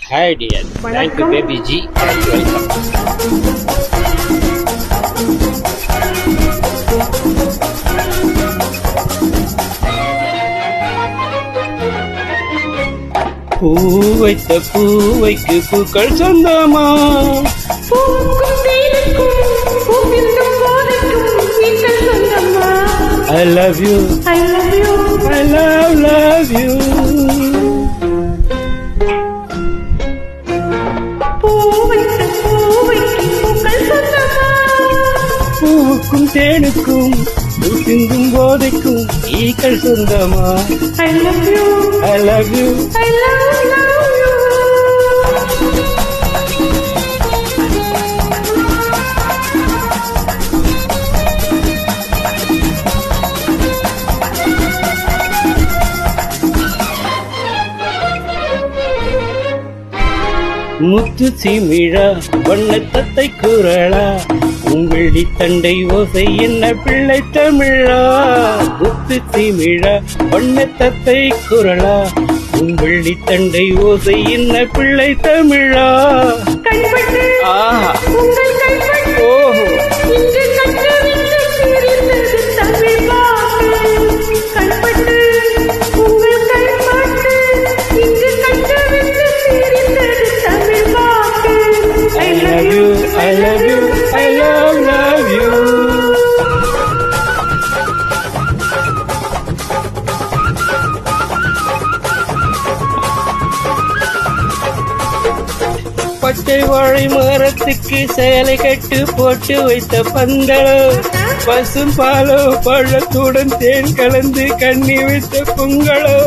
Hi dear. Thank you baby G. Welcome. பூ வைத்த பூவைக்கு பூக்கள் சொந்தமா? I love you. I love you. I love you. பூவுக்கும் தேனுக்கும் சிந்தும் போதைக்கும் ஈக்கள் சொந்தமா? I love you. I love you. I love you. முத்து சிமிழா வண்ணத்தத்தை குரலா உங்களி தண்டை ஓசை என்ன பிள்ளை தமிழா? முத்து சிமிழா வண்ணத்தத்தை குரலா உங்களி தண்டை ஓசை என்ன பிள்ளை தமிழா? ஆஹா ஓஹோ I love you, I love you. பச்சை வாழை மரத்துக்கு சேலை கட்டு போட்டு வைத்த பந்தளோ, பசும் பாலோ பழத்துடன் தேன் கலந்து கண்ணி வைத்த பொங்கலோ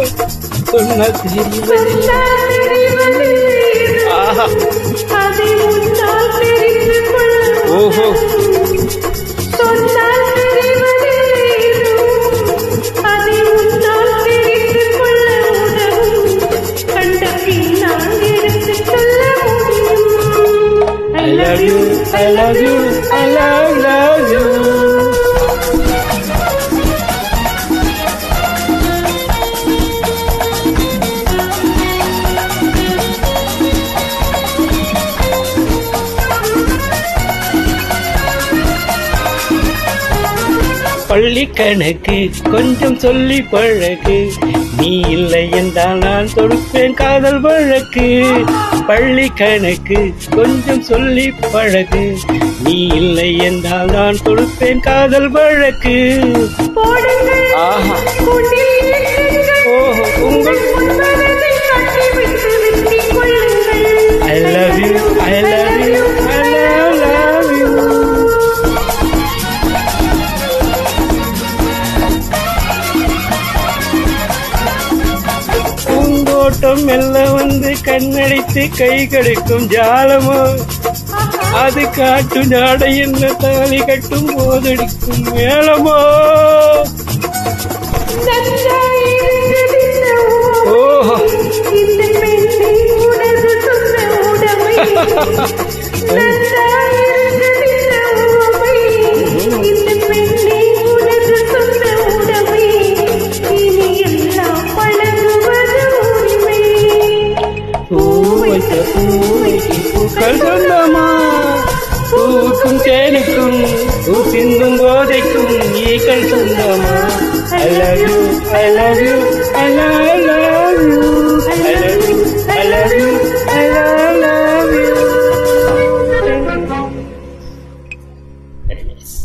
சொன்ன ஆஹா ஓஹோ I love you, I love you, I love you. பள்ளி கணக்கு கொஞ்சம் சொல்லி பழகு, நீ இல்லை என்றால் நான் தொடுப்பேன் காதல் வழக்கு. பள்ளி கணக்கு கொஞ்சம் சொல்லி பழகு, நீ இல்லை என்றால் நான் தொடுப்பேன் காதல் வழக்கு. ஆஹா ஓஹோ உங்கள் I love you, I love you, I love you. பூந்தோட்டம் மெல்ல வந்து கண்ணடித்து கை கடிக்கும் ஜாலமோ, அது காட்டு நாடை என்ன தாலி கட்டும் போதடிக்கும் மேளமோ? ஓஹோ பூக்கள் சொந்தமா? பூக்கும் தேனுக்கும் சிந்தும் போதைக்கும் ஈக்கள் சொந்தமா? I love you, I love you, I love you, I love you, I love you, I love you. Very nice.